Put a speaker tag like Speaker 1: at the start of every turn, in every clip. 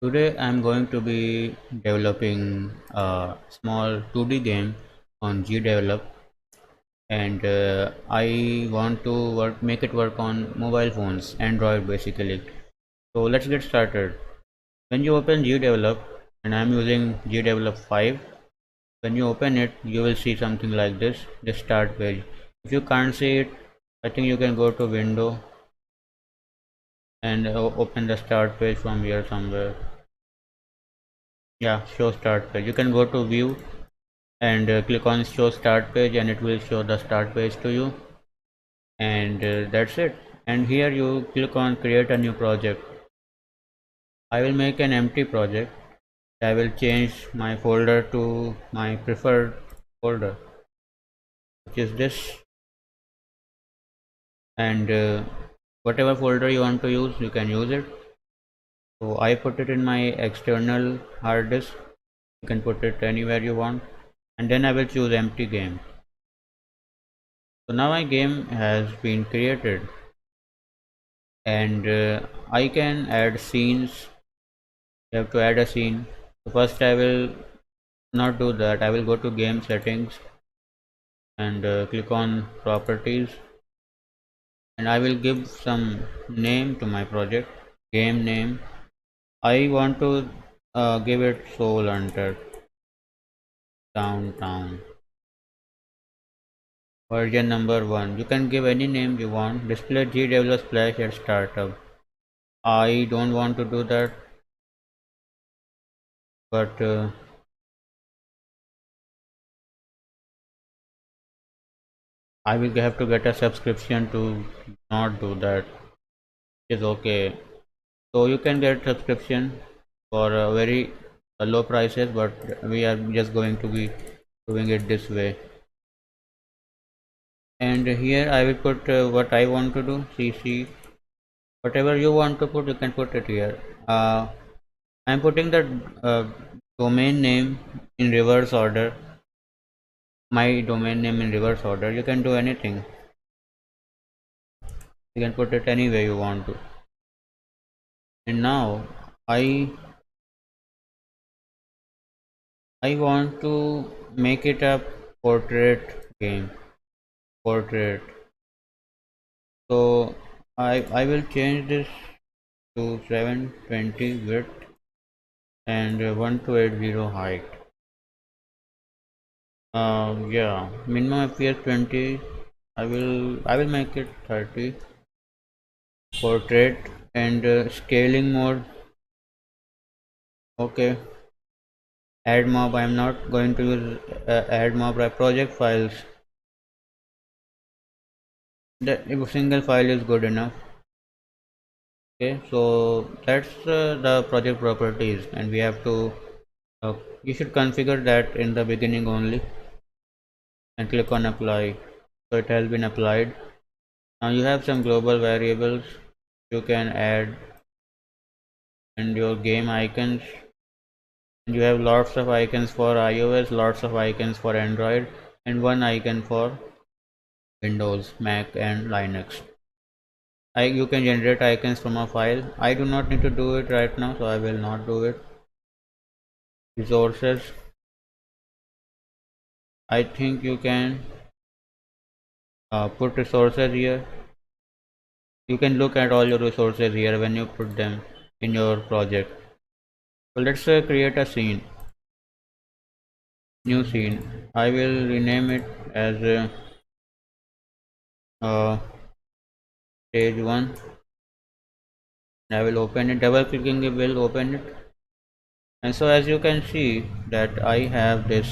Speaker 1: Today I'm going to be developing a small 2D game on GDevelop, and I want to make it work on mobile phones, Android basically. So let's get started. When you open GDevelop, and I'm using GDevelop 5, when you open it you will see something like this start page. If you can't see it, I think you can go to window and open the start page from here somewhere. Yeah, show start page. You can go to view and click on show start page, and it will show the start page to you, and that's it. And here you click on create a new project. I will make an empty project. I will change my folder to my preferred folder, which is this, and whatever folder you want to use you can use it. So I put it in my external hard disk. You can put it anywhere you want, and then I will choose empty game. So now my game has been created, and I can add scenes. You have to add a scene. So first I will not do that. I will go to game settings and click on properties, and I will give some name to my project. Game name, I want to give it Soul Hunter Downtown version number 1. You can give any name you want. Display GDevelop splash at startup. I don't want to do that, but I will have to get a subscription to not do that. It's okay. So you can get subscription for very low prices, but we are just going to be doing it this way. And here I will put what I want to do. CC, whatever you want to put, you can put it here. I'm putting the domain name in reverse order. My domain name in reverse order. You can do anything. You can put it any way you want to. And now I I want to make it a portrait game. Portrait. So I will change this to 720 width and 1280 height. Yeah, minimum FPS 20. I will make it 30. Portrait and scaling mode. Okay. Add mob. I am not going to use add mob project files. The if single file is good enough. Okay, so that's the project properties, and we have to you should configure that in the beginning only, and click on apply. So it has been applied. Now you have some global variables you can add, and your game icons, and you have lots of icons for iOS, lots of icons for Android, and one icon for Windows, Mac and Linux. You can generate icons from a file. I do not need to do it right now, so I will not do it. Resources, I think you can put resources here. You can look at all your resources here when you put them in your project. So let's create a scene, new scene. I will rename it as uh, stage 1. I will open it. Double clicking it will open it. And so as you can see that I have this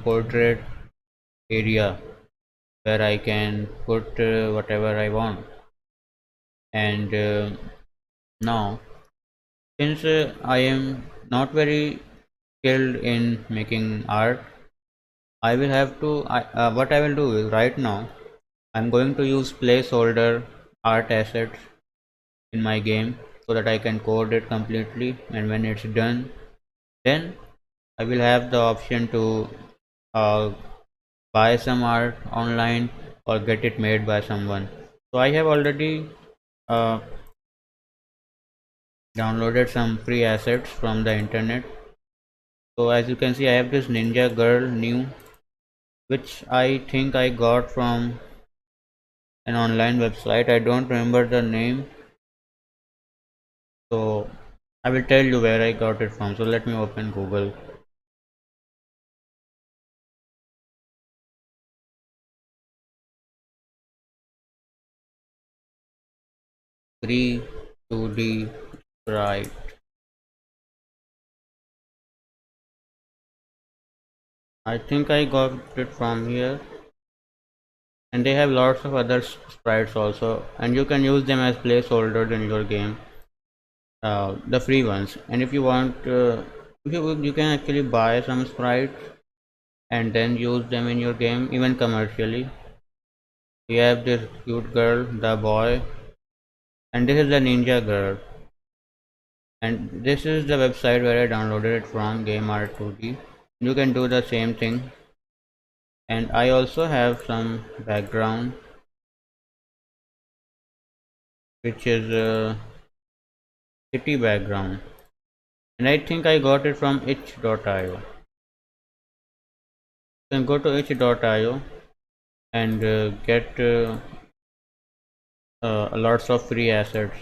Speaker 1: portrait area where I can put whatever I want. And now, since I am not very skilled in making art, I will have to what I will do is right now I'm going to use placeholder art assets in my game so that I can code it completely, and when it's done, then I will have the option to uh, buy some art online or get it made by someone. So I have already uh, downloaded some free assets from the internet. So as you can see, I have this ninja girl new, which I think I got from an online website. I don't remember the name, so I will tell you where I got it from. So let me open Google. Free 2D sprite. I think I got it from here, and they have lots of other sprites also, and you can use them as placeholders in your game, the free ones. And if you want, you can actually buy some sprites and then use them in your game, even commercially. We have this cute girl, the boy, and this is the ninja girl. And this is the website where I downloaded it from, GameArt2D. You can do the same thing. And I also have some background, which is a city background, and I think I got it from itch.io. You can go to itch.io and get lots of free assets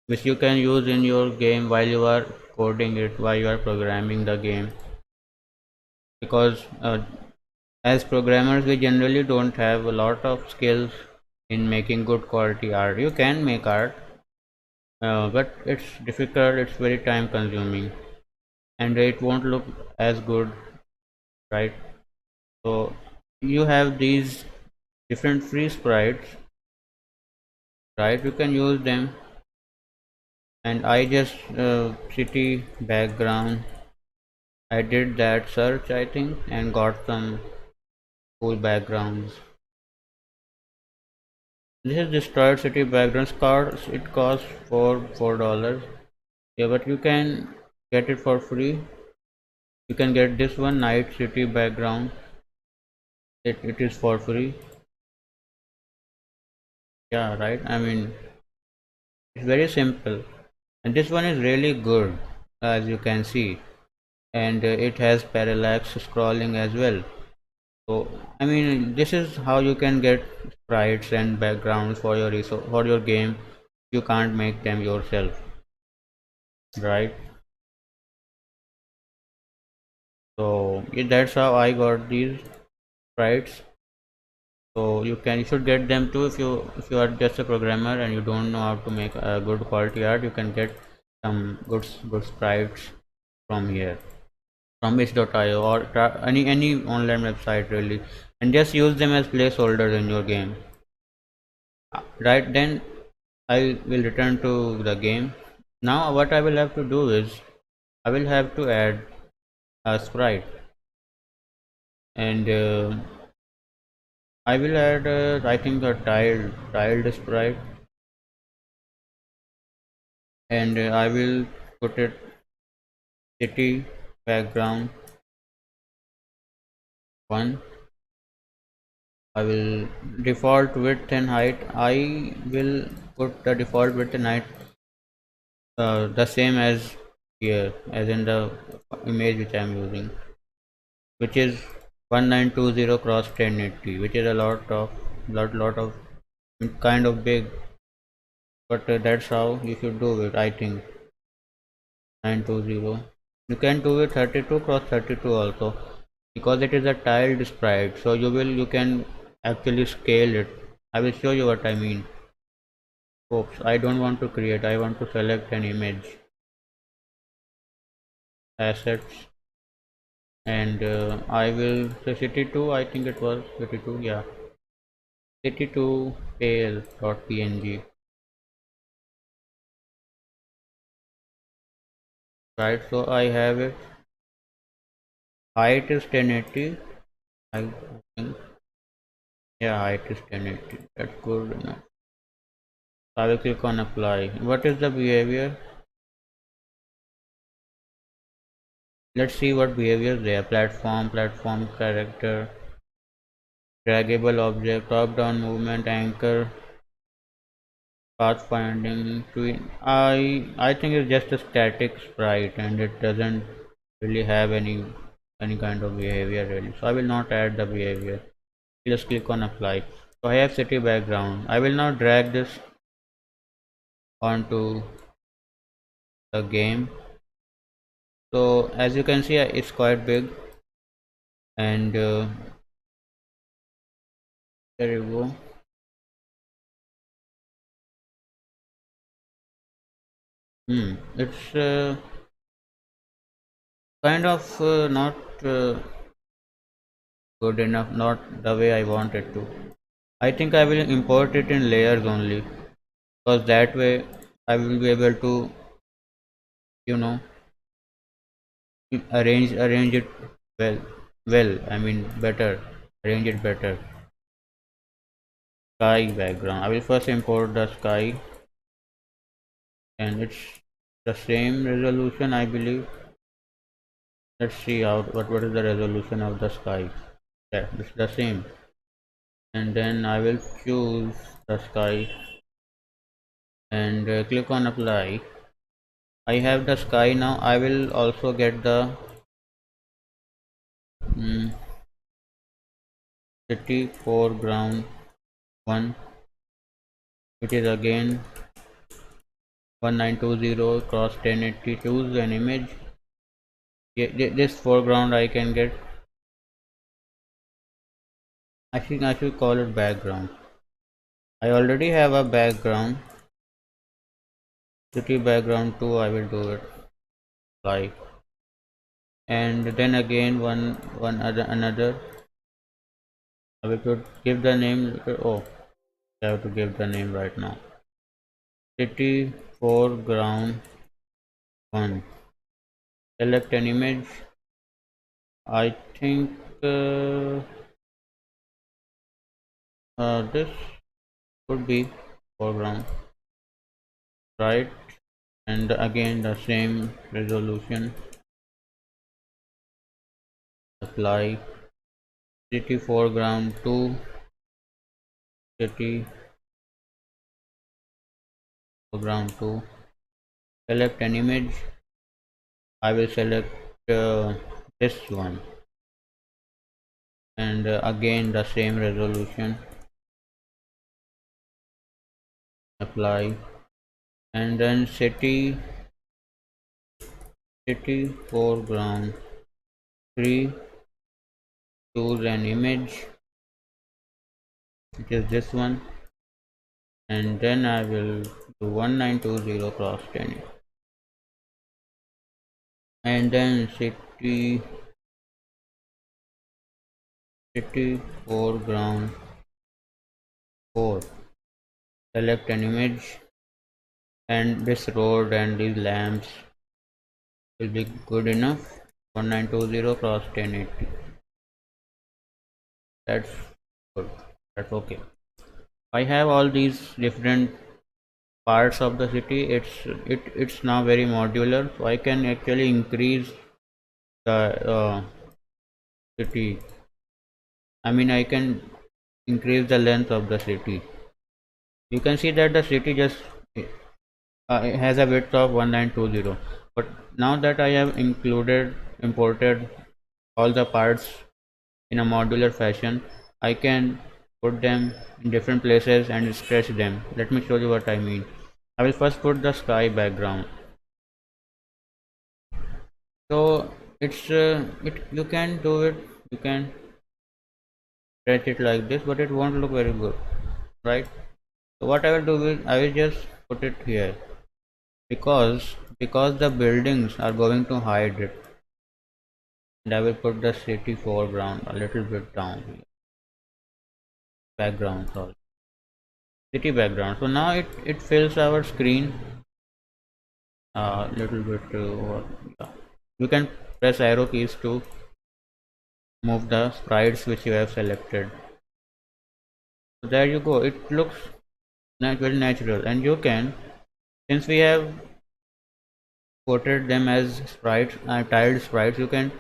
Speaker 1: which you can use in your game while you are coding it, while you are programming the game. Because as programmers, we generally don't have a lot of skills in making good quality art. You can make art, but it's difficult, it's very time consuming, and it won't look as good, right? So you have these different free sprites, right? You can use them, and I just city background, I did that search I think and got some cool backgrounds. This is destroyed city backgrounds card. It costs $4. Yeah, but you can get it for free. You can get this one, night city background. It is for free. Yeah, right. I mean, it's very simple, and this one is really good, as you can see, and it has parallax scrolling as well. So I mean, this is how you can get sprites and backgrounds for your for your game. You can't make them yourself, right? So yeah, that's how I got these sprites. So you should get them too if you are just a programmer and you don't know how to make a good quality art. You can get some good sprites from here, from itch.io or any online website really, and just use them as placeholders in your game. Right then, I will return to the game. Now what I will have to do is I will have to add a sprite, and I will add I think a tiled sprite, and I will put it city background 1. I will default width and height. I will put the default width and height the same as here, as in the image which I am using, which is 1920 cross 1080, which is a lot of kind of big, but that's how you should do it. I think 920. You can do it 32 cross 32 also, because it is a tiled sprite. So you can actually scale it. I will show you what I mean. Oops, I don't want to create. I want to select an image, assets, and I will say city2. I think it was city2. Yeah, city2 pale.png. Right. So I have it. Height is 1080. I think. Yeah, height is 1080. That's good enough. I will click on apply. What is the behavior? Let's see what behavior there. Platform character, draggable object, top down movement, anchor, pathfinding twin. I think it's just a static sprite and it doesn't really have any kind of behavior really. So I will not add the behavior. Just click on apply. So I have city background. I will now drag this onto the game. So as you can see, it's quite big, and there you go. It's kind of not good enough, not the way I want it to. I think I will import it in layers only, because that way I will be able to, you know, arrange it well. Well, I mean better, arrange it better. Sky background. I will first import the sky, and it's the same resolution, I believe. Let's see out what is the resolution of the sky. Yeah, it's the same. And then I will choose the sky and click on apply. I have the sky now. I will also get the mm, city foreground one, which is again 1920 cross 1080. Choose an image. Yeah, this foreground I can get. I think I should call it background. I already have a background. City background 2, I will do it like, and then again one other another. We could give the name. Oh, I have to give the name right now. City foreground 1. Select an image. I think this could be foreground, right? And again the same resolution. Apply. City foreground 2. City foreground 2. Select an image. I will select this one, and again the same resolution. Apply, and then city foreground 3. Choose an image, which is this one, and then I will do 1920 cross 10, and then city foreground 4. Select an image, and this road and these lamps will be good enough. 1920 cross 1080. That's good. That's okay. I have all these different parts of the city. It's now very modular, so I can actually increase the city. I mean, I can increase the length of the city. You can see that the city just has a width of 1920, but now that I have imported all the parts in a modular fashion, I can put them in different places and stretch them. Let me show you what I mean. I will first put the sky background. So it's it you can do it, you can stretch it like this, but it won't look very good, right? So what I will do is I will just put it here, because the buildings are going to hide it, and I will put the city foreground a little bit down here. Background, sorry, city background. So now it fills our screen a little bit. Yeah. You can press arrow keys to move the sprites which you have selected. So there you go. It looks very natural, and you can, since we have quoted them as sprites, tiled sprites, you can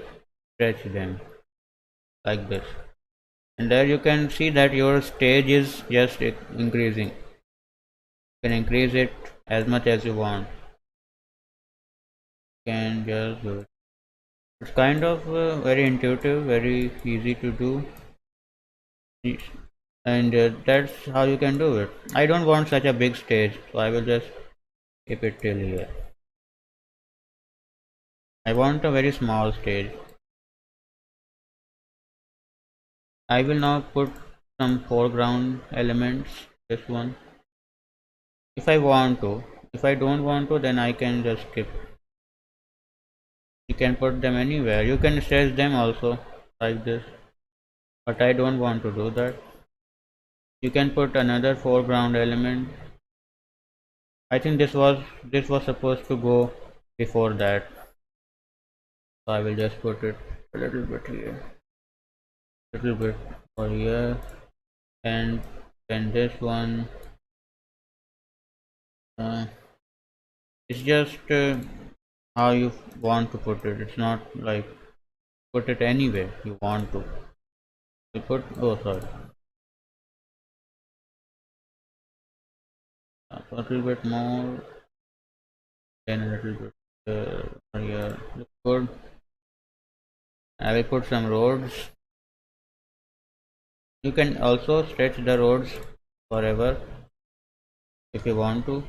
Speaker 1: stretch them like this, and there you can see that your stage is just increasing. You can increase it as much as you want. You can just do it. It's kind of very intuitive, very easy to do, and that's how you can do it. I don't want such a big stage, so I will just keep it till here. I want a very small stage. I will now put some foreground elements, this one, if I want to. If I don't want to, then I can just skip. You can put them anywhere. You can stretch them also like this, but I don't want to do that. You can put another foreground element. I think this was supposed to go before that, so I will just put it a little bit here, little bit for here, and then this one. Uh, it's just how you want to put it. It's not like put it anywhere you want to. You put, oh sorry, a little bit more, then a little bit here. Look good. I will put some roads. You can also stretch the roads forever if you want to.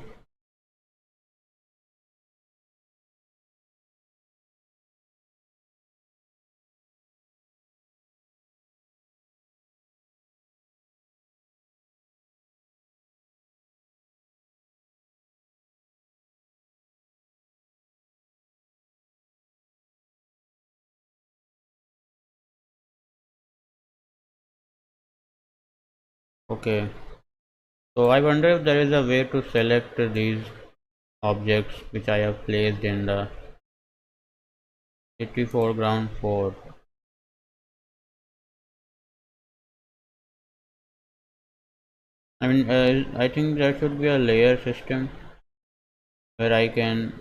Speaker 1: Okay, so I wonder if there is a way to select these objects which I have placed in the city foreground 4. I mean, I think there should be a layer system where I can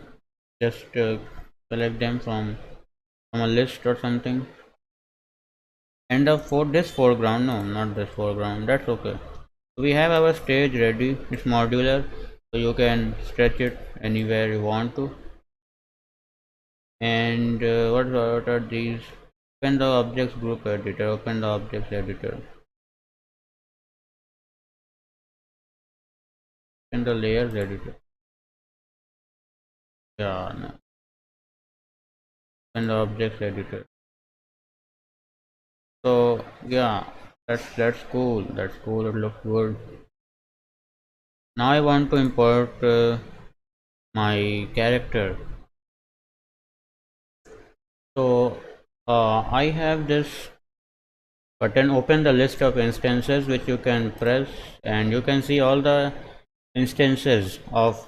Speaker 1: just select them from a list or something. And for this foreground, no, not this foreground, that's okay. We have our stage ready. It's modular, so you can stretch it anywhere you want to. And what are these? Open the objects group editor. Open the objects editor. Open the layers editor. Yeah, no. Open the objects editor. So yeah, that's cool. That's cool. It looks good. Now I want to import my character. So I have this button. Open the list of instances which you can press, and you can see all the instances of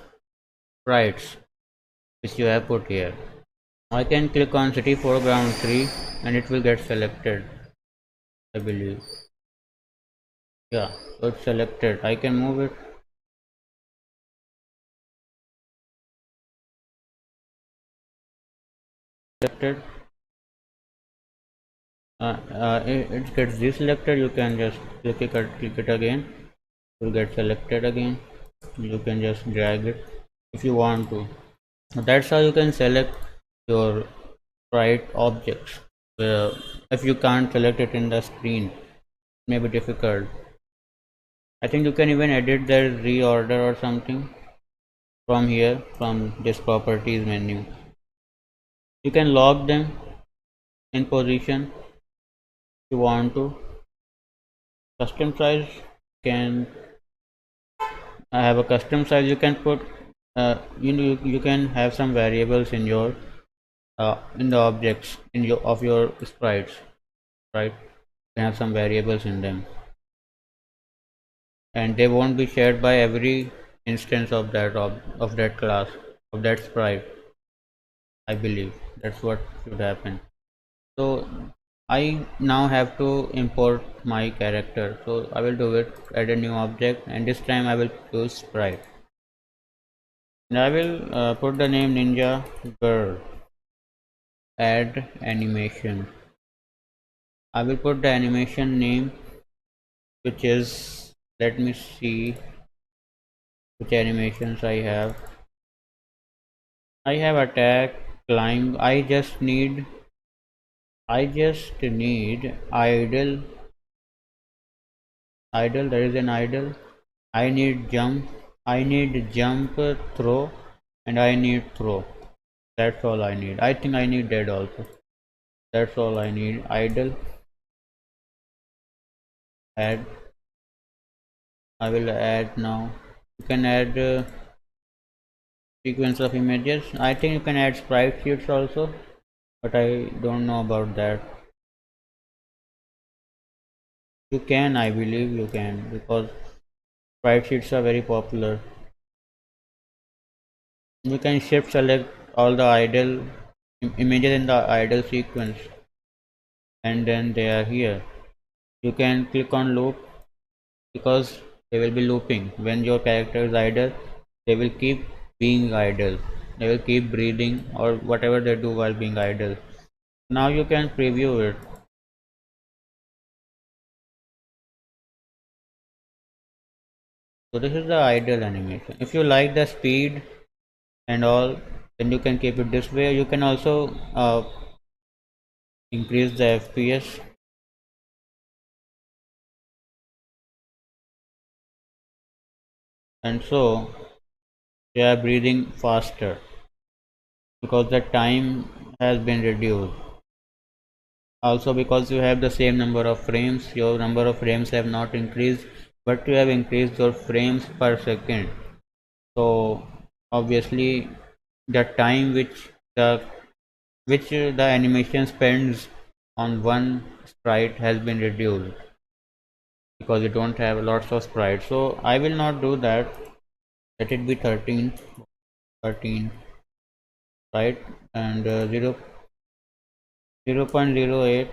Speaker 1: sprites which you have put here. I can click on city foreground 3 and it will get selected, I believe. Yeah, so it's selected. I can move it. Selected. It gets deselected. You can just click it again. It will get selected again. You can just drag it if you want to. That's how you can select your sprite objects. If you can't select it in the screen, it may be difficult. I think you can even edit their reorder or something from here, from this properties menu. You can lock them in position if you want to. Custom size, can have a custom size. You can put you can have some variables in your in the objects in your sprites, right? You can have some variables in them, and they won't be shared by every instance of that class, of that sprite. I believe that's what should happen. So I now have to import my character, so I will do it, add a new object, and this time I will choose sprite, and I will put the name ninja girl. Add animation. I will put the animation name, which is, let me see, which animations I have attack, climb. I just need idle. There is an idle. I need jump. I need jump, throw, and I need throw. That's all I need. I think I need dead also. That's all I need. Idle. Add. I will add now. You can add sequence of images. I think you can add sprite sheets also, but I don't know about that. You can, I believe you can, because sprite sheets are very popular. You can shift select all the idle images in the idle sequence, and then they are here. You can click on loop because they will be looping. When your character is idle, they will keep being idle. They will keep breathing or whatever they do while being idle. Now you can preview it. So this is the idle animation. If you like the speed and all, then you can keep it this way. You can also increase the FPS, and so they are breathing faster because the time has been reduced. Also because you have the same number of frames, your number of frames have not increased, but you have increased your frames per second. So obviously the time which the animation spends on one sprite has been reduced because you don't have lots of sprites. So I will not do that. Let it be 13, right? And 0.08.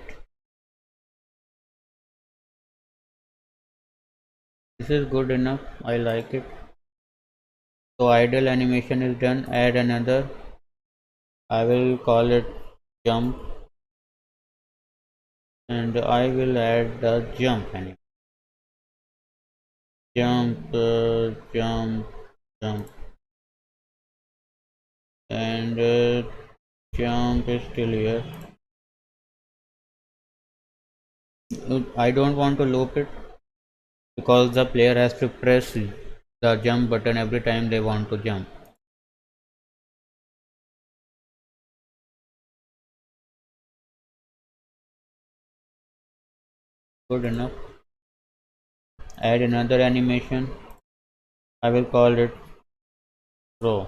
Speaker 1: This is good enough. I like it. So idle animation is done. Add another. I will call it jump, and I will add the jump animation. Jump, jump, jump, and jump is still here. I don't want to loop it because the player has to press the jump button every time they want to jump. Good enough. Add another animation. I will call it throw.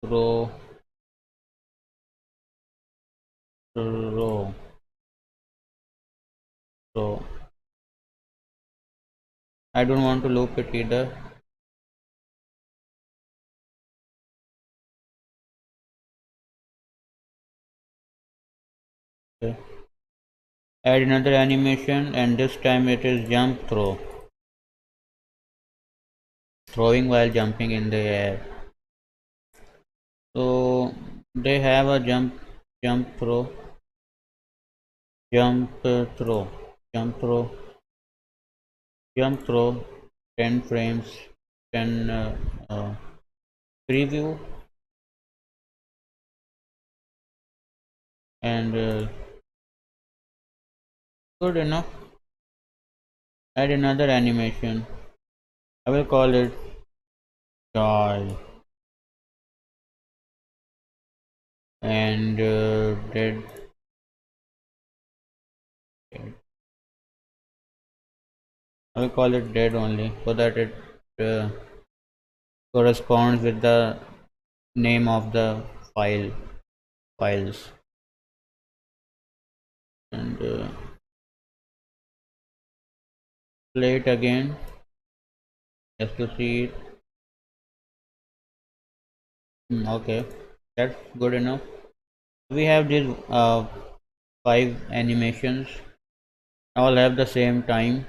Speaker 1: Throw, throw, throw. I don't want to loop it either. Okay. Add another animation, and this time it is jump throw. Throwing while jumping in the air. So they have a jump throw, jump throw, jump throw, jump throw, 10 frames, 10 preview, and good enough. Add another animation. I will call it joy, and dead. I will call it dead only so that it uh, corresponds with the name of the files, and play it again just to see it. Okay, that's good enough. We have these 5 animations, all have the same time.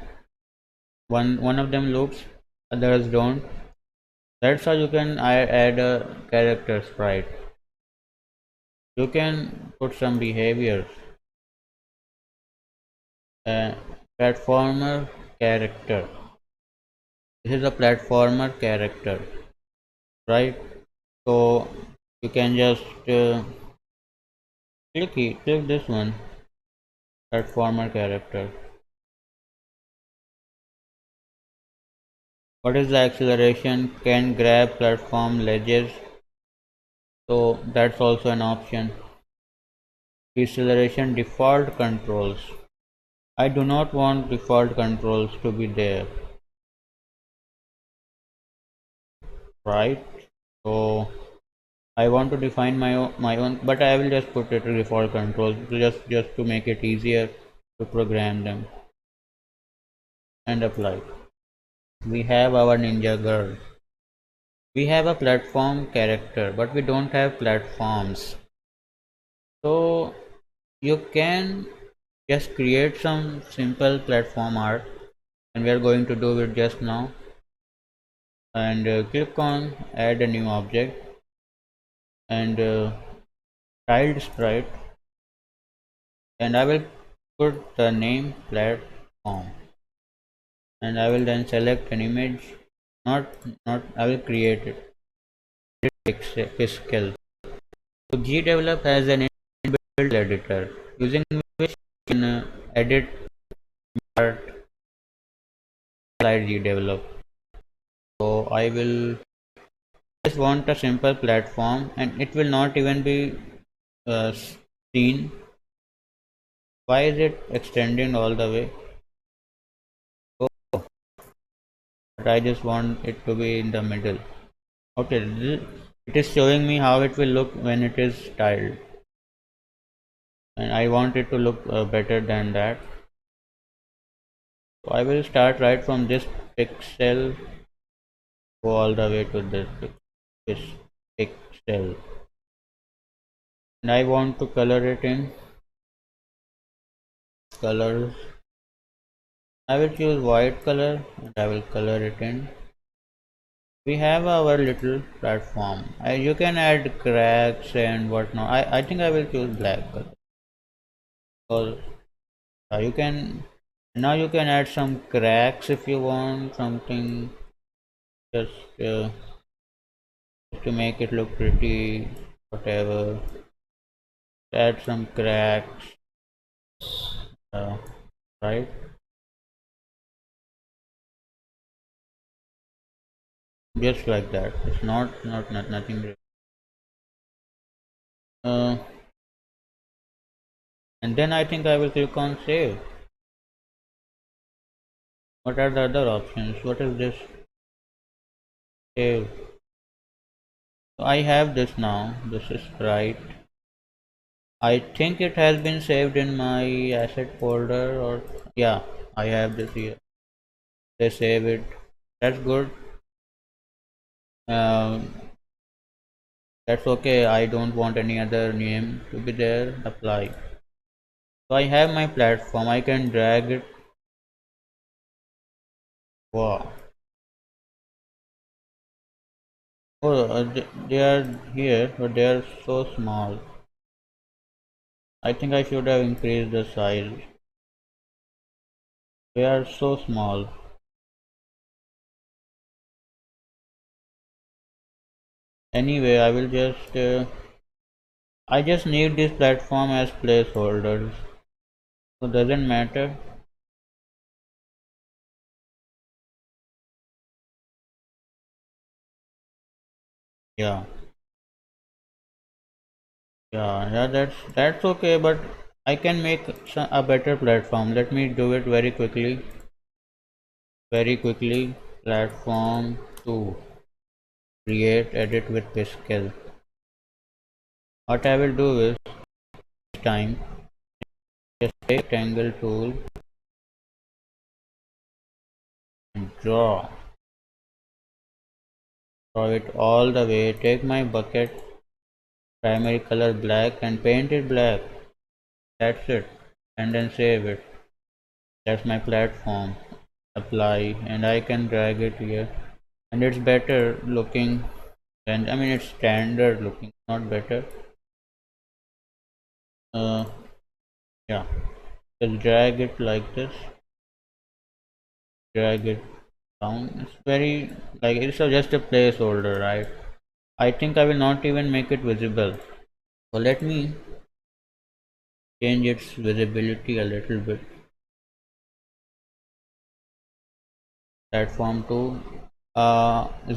Speaker 1: One of them loops, others don't. That's how you can add a character sprite. You can put some behaviors. Uh, Platformer, character. This is a platformer character, right? So you can just click this one, platformer character. What is the acceleration? Can grab platform ledges, so that's also an option. Deceleration default controls. I do not want default controls to be there, right? So I want to define my own, but I will just put it to default controls just to make it easier to program them and apply. We have our ninja girl. We have a platform character, but we don't have platforms. So you can just create some simple platform art, and we are going to do it just now. And click on add a new object and child sprite, and I will put the name platform, and I will then select an image. Not I will create it. Pixel. So GDevelop has an inbuilt editor using which you can edit art inside GDevelop. So I will just want a simple platform, and it will not even be uh, seen. Why is it extending all the way? Oh, but I just want it to be in the middle. Okay, it is showing me how it will look when it is tiled, and I want it to look better than that. So I will start right from this pixel, go all the way to this pixel, and I want to color it in colors. I will choose white color and I will color it in. We have our little platform. You can add cracks and whatnot. I think I will choose black color. Because you can now you can add some cracks if you want something, just to make it look pretty, whatever. Add some cracks, uh, right? Just like that. It's not nothing. Uh, and then I think I will click on save. What are the other options? What is this? Save. So I have this now. This is right. I think it has been saved in my asset folder, or yeah, I have this here. They save it. That's good. Um, that's okay. I don't want any other name to be there. Apply. So I have my platform. I can drag it. Wow. Oh, they are here, but they are so small. I think I should have increased the size. They are so small. Anyway, I will just. I just need this platform as placeholders. So doesn't matter. Yeah. Yeah, that's okay, but I can make a better platform. Let me do it very quickly. Very quickly. Platform 2. Create edit with Pascal. What I will do is this time just take rectangle tool and draw it all the way. Take my bucket, primary color black, and paint it black. That's it. And then save it. That's my platform. Apply, and I can drag it here, and it's better looking. And I mean it's standard looking, not better. uh yeah, just drag it like this, drag it down. It's very like it's just a placeholder, right? I think I will not even make it visible. So let me change its visibility a little bit. Platform 2.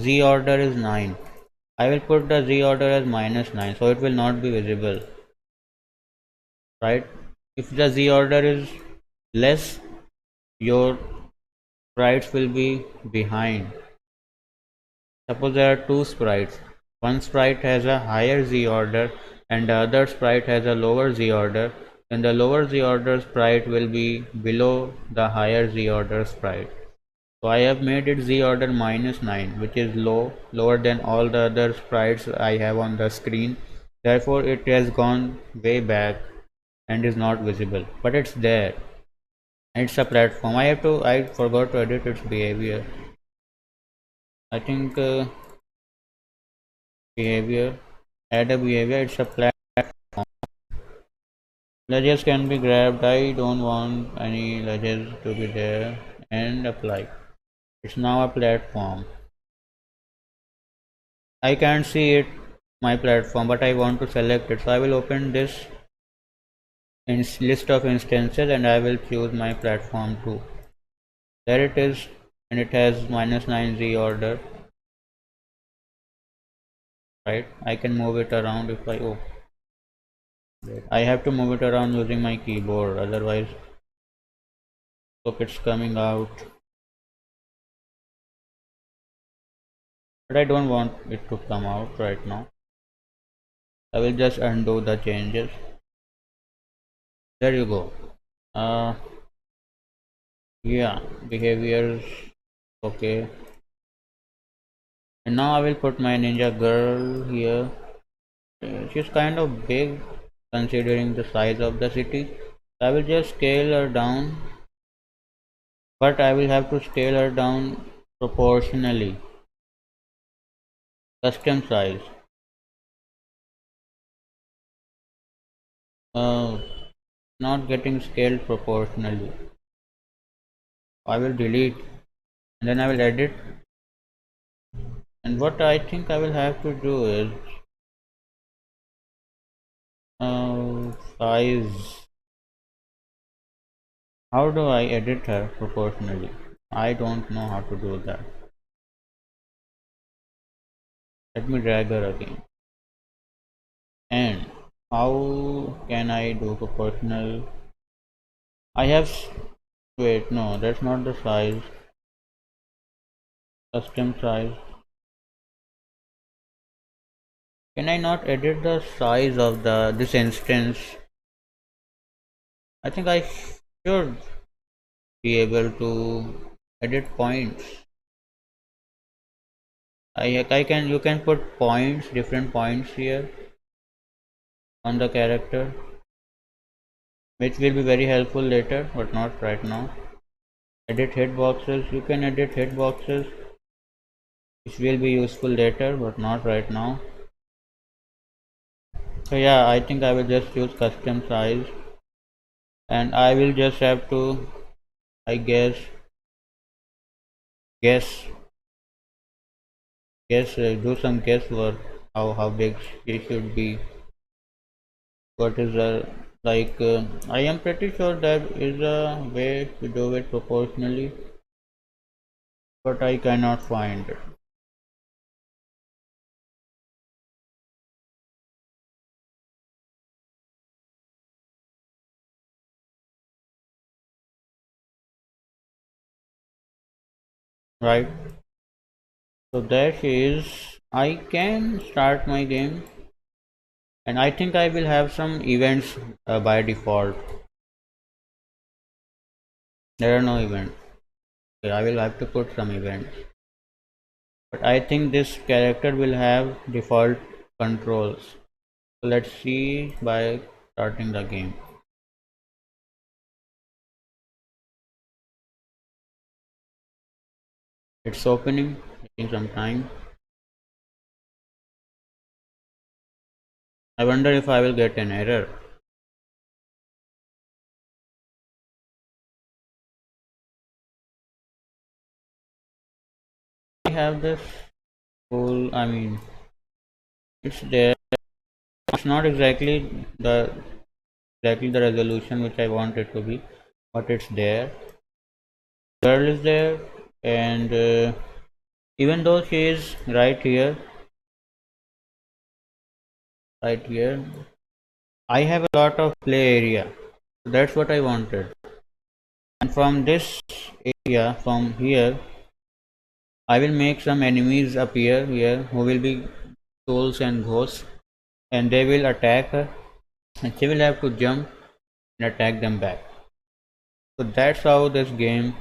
Speaker 1: Z order is 9. I will put the Z order as -9 so it will not be visible, right? If the Z order is less, your sprites will be behind. Suppose there are two sprites. One sprite has a higher Z order and the other sprite has a lower Z order. Then the lower Z order sprite will be below the higher Z order sprite. So I have made it Z order -9, which is lower than all the other sprites I have on the screen. Therefore it has gone way back and is not visible. But it's there. It's a platform. I forgot to edit its behavior. I think behavior, add a behavior, it's a platform. Ledges can be grabbed. I don't want any ledges to be there, and apply. It's now a platform. I can't see it, my platform, but I want to select it. So I will open this list of instances and I will choose my platform 2. There it is, and it has -9 Z order, right? I can move it around if I have to move it around using my keyboard, otherwise look, it's coming out. But I don't want it to come out right now. I will just undo the changes. There you go. Uh, yeah, behaviors. Okay. And now I will put my ninja girl here. She's kind of big considering the size of the city. I will just scale her down, but I will have to scale her down proportionally. Custom size. Uh, Not getting scaled proportionally. I will delete and then I will edit. And what I think I will have to do is size. How do I edit her proportionally? I don't know how to do that. Let me drag her again. And how can I do proportional? I have wait, no, that's not the size. Custom size. Can I not edit the size of the this instance? I think I should be able to edit points. I can you can put points, different points here on the character, which will be very helpful later, but not right now. Edit hitboxes. You can edit hitboxes, which will be useful later, but not right now. So yeah, I think I will just use custom size, and I will just have to, I guess, do some guesswork how big she should be. What is the like? I am pretty sure that is a way to do it proportionally, but I cannot find it. Right. So there she is. I can start my game, and I think I will have some events by default. There are no events. Okay, I will have to put some events. But I think this character will have default controls. So let's see by starting the game. It's opening, taking some time. I wonder if I will get an error. have this full, I mean, it's there. It's not exactly the resolution which I want it to be, but it's there. Girl is there, and even though she is right here, I have a lot of play area. So that's what I wanted. And from this area, from here, I will make some enemies appear here who will be souls and ghosts, and they will attack her, and she will have to jump and attack them back. So that's how this game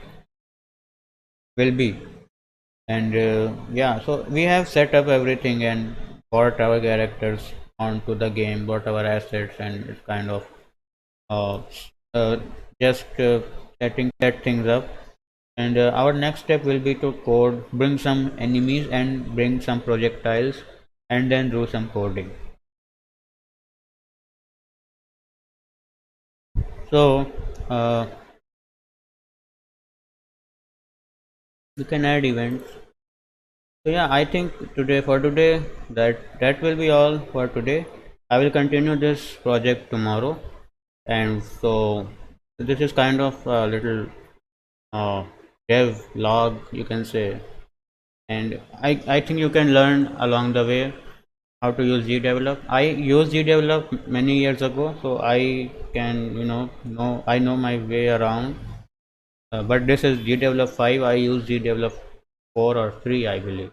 Speaker 1: will be. And yeah, so we have set up everything and brought our characters onto the game, brought our assets, and it's kind of uh, uh, just setting set things up. And our next step will be to code, bring some enemies and bring some projectiles, and then do some coding. So you can add events. So yeah, I think today that will be all for today. I will continue this project tomorrow, and so this is kind of a little uh, dev log, you can say, and I think you can learn along the way how to use gdevelop. I used gdevelop many years ago, so I can, know I know my way around. But this is gdevelop 5. I use gdevelop 4 or 3, I believe.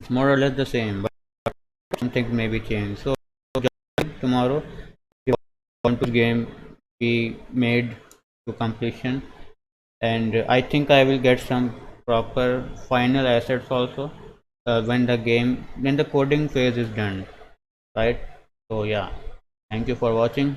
Speaker 1: It's more or less the same, but something may be changed. So tomorrow, if you want to game be made to completion, and I think I will get some proper final assets also when the coding phase is done, right? So yeah, thank you for watching.